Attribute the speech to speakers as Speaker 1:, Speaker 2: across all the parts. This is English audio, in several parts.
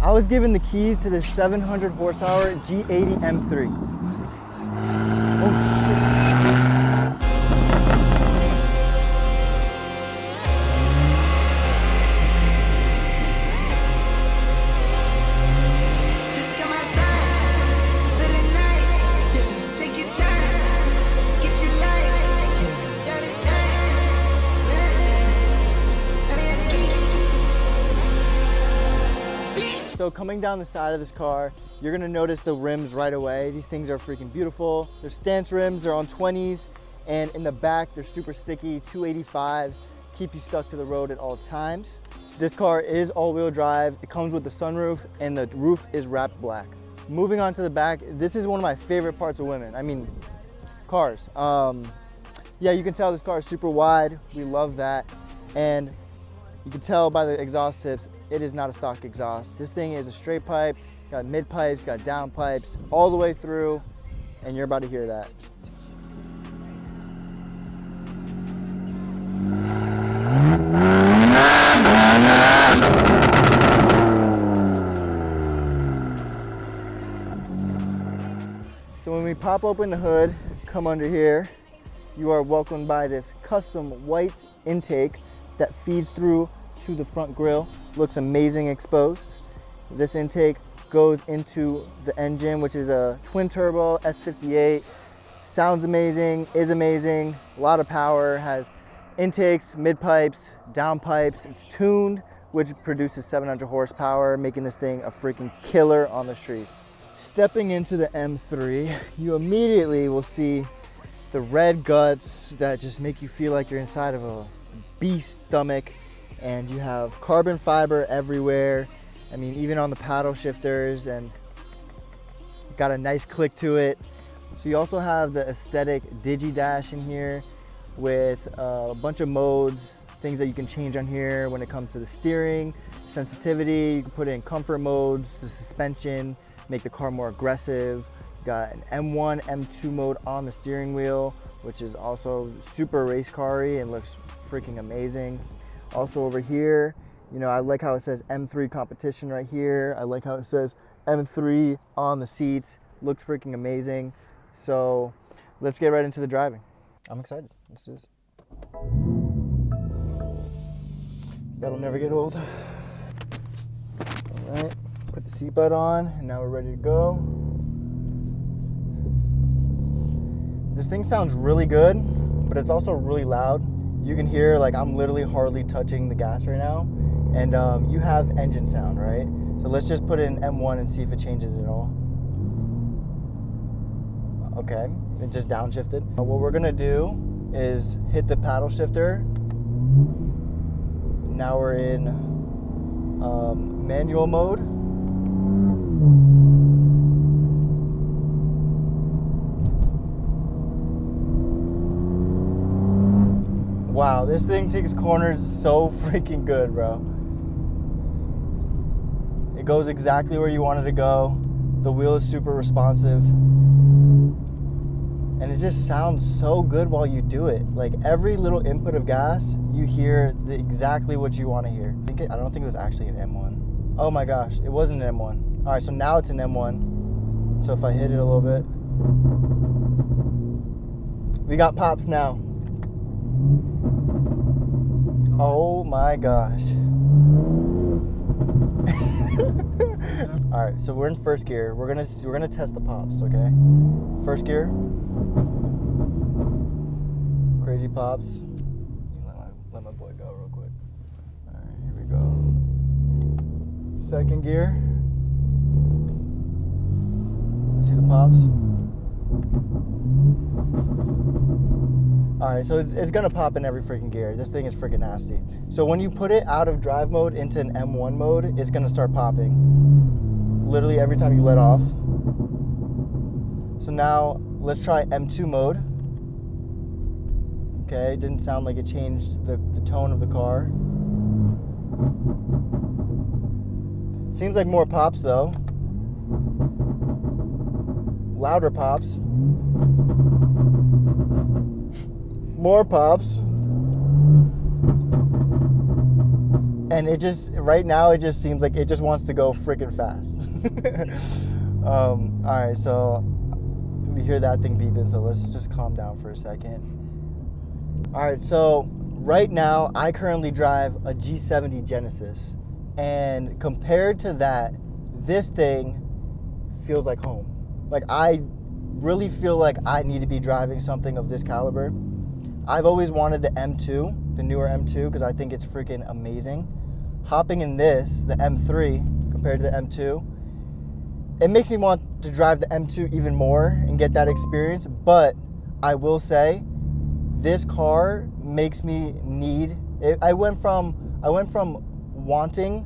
Speaker 1: I was given the keys to this 700 horsepower G80 M3. Oh shit. So coming down the side of this car, you're gonna notice the rims right away. These things are freaking beautiful. They're stance rims, they're on 20s, and in the back, they're super sticky, 285s, keep you stuck to the road at all times. This car is all-wheel drive. It comes with the sunroof, and the roof is wrapped black. Moving on to the back, this is one of my favorite parts of women. I mean, cars. Yeah, you can tell this car is super wide. We love that. And you can tell by the exhaust tips, it is not a stock exhaust. This thing is a straight pipe, got mid pipes, got down pipes, all the way through, and you're about to hear that. So when we pop open the hood, come under here, you are welcomed by this custom white intake that feeds through to the front grille. Looks amazing exposed. This intake goes into the engine, which is a twin turbo S58. Sounds amazing, is amazing, a lot of power, has intakes, mid pipes, down pipes. It's tuned, which produces 700 horsepower, making this thing a freaking killer on the streets. Stepping into the M3, you immediately will see the red guts that just make you feel like you're inside of a beast stomach, and you have carbon fiber everywhere. I mean, even on the paddle shifters, and got a nice click to it. So you also have the aesthetic Digi Dash in here with a bunch of modes, things that you can change on here when it comes to the steering, sensitivity. You can put in comfort modes, the suspension, make the car more aggressive. Got an M1, M2 mode on the steering wheel, which is also super race car-y and looks freaking amazing. Also over here, you know, I like how it says M3 competition right here. I like how it says M3 on the seats. Looks freaking amazing. So let's get right into the driving. I'm excited. Let's do this. That'll never get old. All right, put the seatbelt on, and now we're ready to go. This thing sounds really good, but it's also really loud. You can hear, like, I'm literally hardly touching the gas right now. And you have engine sound, right? So let's just put it in M1 and see if it changes at all. Okay, it just downshifted. What we're gonna do is hit the paddle shifter. Now we're in manual mode. Wow, this thing takes corners so freaking good, bro. It goes exactly where you want it to go. The wheel is super responsive. And it just sounds so good while you do it. Like, every little input of gas, you hear exactly what you want to hear. I don't think it was actually an M1. Oh my gosh, it wasn't an M1. All right, so now it's an M1. So if I hit it a little bit. We got pops now. Oh my gosh. All right, so we're in first gear. We're gonna test the pops, okay? First gear. Crazy pops. Let my boy go real quick. All right, here we go. Second gear. See the pops? All right, so it's gonna pop in every freaking gear. This thing is freaking nasty. So when you put it out of drive mode into an M1 mode, it's gonna start popping. Literally every time you let off. So now let's try M2 mode. Okay, it didn't sound like it changed the tone of the car. Seems like more pops though. Louder pops. More pops. And it just, right now, it just seems like it just wants to go freaking fast. All right, so we hear that thing beeping, so let's just calm down for a second. All right, so right now, I currently drive a G70 Genesis, and compared to that, this thing feels like home. Like, I really feel like I need to be driving something of this caliber. I've always wanted the M2, the newer M2, because I think it's freaking amazing. Hopping in this, the M3, compared to the M2, it makes me want to drive the M2 even more and get that experience. But I will say, this car makes me need it. I went from wanting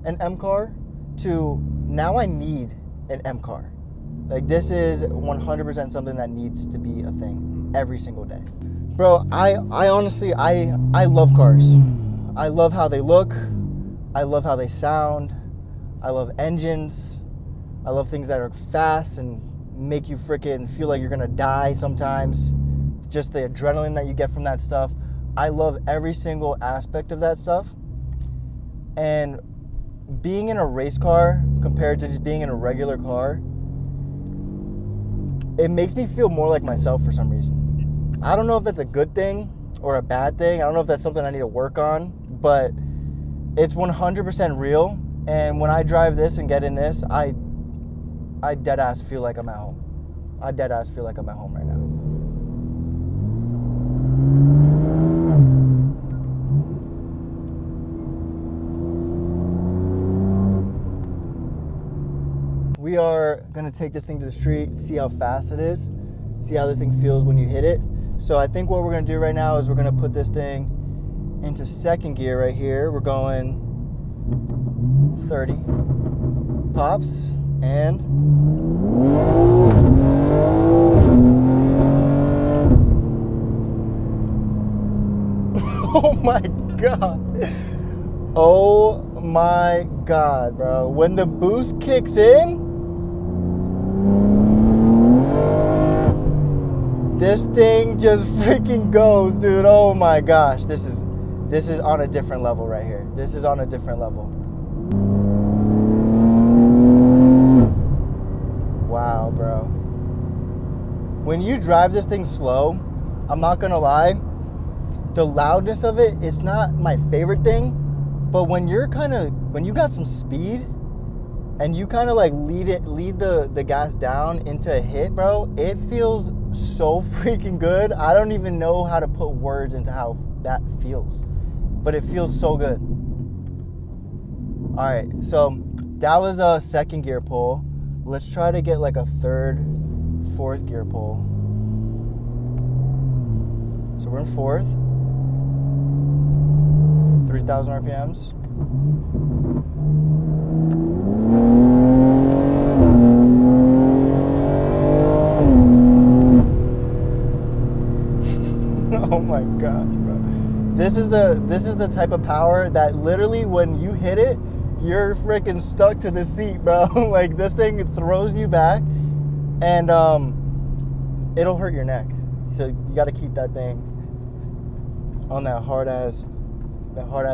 Speaker 1: an M car to now I need an M car. Like, this is 100% something that needs to be a thing every single day. Bro, I honestly, I love cars. I love how they look. I love how they sound. I love engines. I love things that are fast and make you freaking feel like you're gonna die sometimes. Just the adrenaline that you get from that stuff. I love every single aspect of that stuff. And being in a race car compared to just being in a regular car, it makes me feel more like myself for some reason. I don't know if that's a good thing or a bad thing. I don't know if that's something I need to work on, but it's 100% real. And when I drive this and get in this, I dead ass feel like I'm at home. I dead ass feel like I'm at home right now. We are gonna take this thing to the street, see how fast it is, see how this thing feels when you hit it. So I think what we're gonna do right now is we're gonna put this thing into second gear right here. We're going 30 pops and oh my God. Oh my God, bro. When the boost kicks in, this thing just freaking goes, dude. Oh my gosh. This is on a different level right here. This is on a different level. Wow, bro. When you drive this thing slow, I'm not gonna lie, the loudness of it, it's not my favorite thing. But when you got some speed and you kind of like lead the gas down into a hit, bro, it feels so freaking good. I don't even know how to put words into how that feels, but it feels so good. All right, so that was a second gear pull. Let's try to get like a third, fourth gear pull. So we're in fourth. 3,000 RPMs. Oh my gosh, bro. This is the type of power that literally when you hit it, you're freaking stuck to the seat, bro. Like, this thing throws you back and it'll hurt your neck. So you got to keep that thing on that hard ass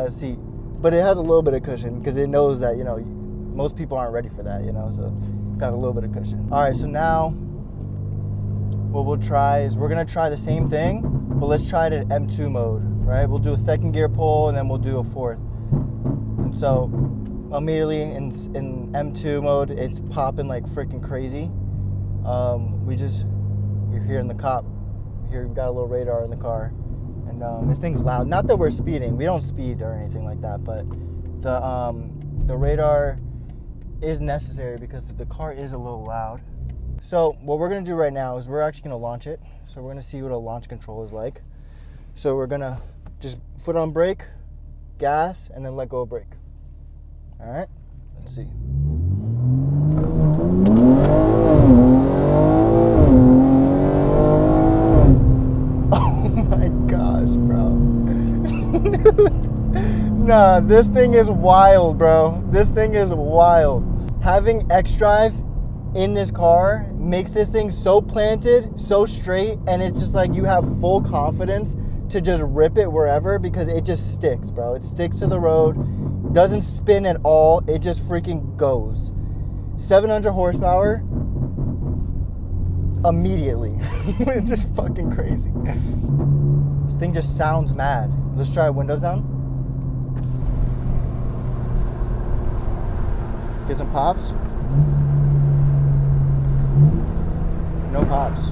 Speaker 1: seat. But it has a little bit of cushion because it knows that, you know, most people aren't ready for that, you know, so got a little bit of cushion. All right, so now what we'll try is we're gonna try the same thing, but let's try it in M2 mode, right? We'll do a second gear pull and then we'll do a fourth. And so immediately in M2 mode, it's popping like freaking crazy. You're hearing the cop. We've got a little radar in the car. And this thing's loud. Not that we're speeding. We don't speed or anything like that, but the radar is necessary because the car is a little loud. So what we're gonna do right now is we're actually gonna launch it. So we're gonna see what a launch control is like. So we're gonna just foot on brake, gas, and then let go of brake. All right, let's see. Nah, this thing is wild, bro. This thing is wild. Having X-Drive in this car makes this thing so planted, so straight, and it's just like you have full confidence to just rip it wherever because it just sticks, bro. It sticks to the road, doesn't spin at all. It just freaking goes. 700 horsepower immediately. It's just fucking crazy. This thing just sounds mad. Let's try windows down. Let's get some pops. No pops.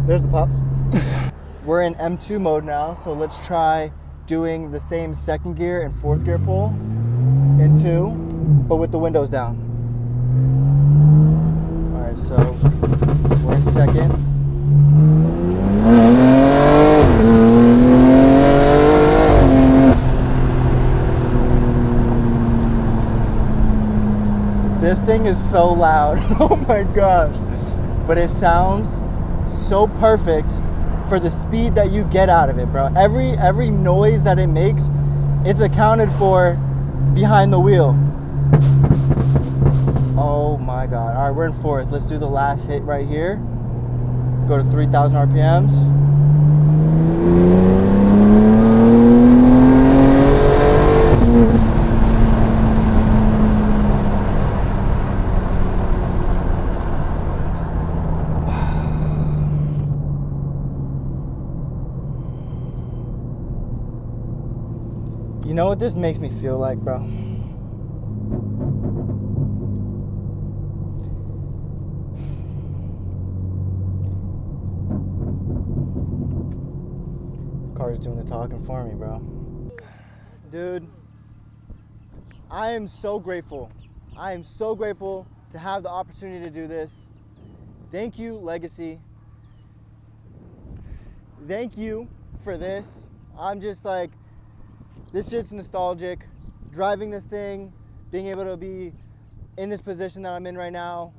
Speaker 1: There's the pops. We're in M2 mode now, so let's try doing the same second gear and fourth gear pull in 2, but with the windows down. All right, so we're in second. This thing is so loud. Oh my gosh. But it sounds so perfect for the speed that you get out of it, bro. Every noise that it makes, it's accounted for behind the wheel. Oh my God. All right, we're in fourth. Let's do the last hit right here. Go to 3,000 RPMs. You know what this makes me feel like, bro? The car's doing the talking for me, bro. Dude, I am so grateful. I am so grateful to have the opportunity to do this. Thank you, Legacy. Thank you for this. I'm just like, this shit's nostalgic. Driving this thing, being able to be in this position that I'm in right now.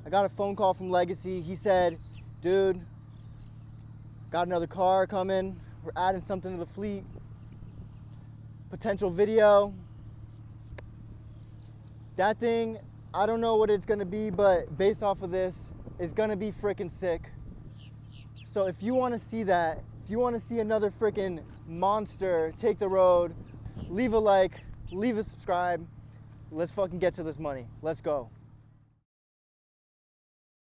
Speaker 1: I got a phone call from Legacy. He said, dude, got another car coming. We're adding something to the fleet. Potential video. That thing, I don't know what it's gonna be, but based off of this, it's gonna be freaking sick. So if you wanna see that, if you want to see another freaking monster take the road, leave a like, leave a subscribe. Let's fucking get to this money. Let's go.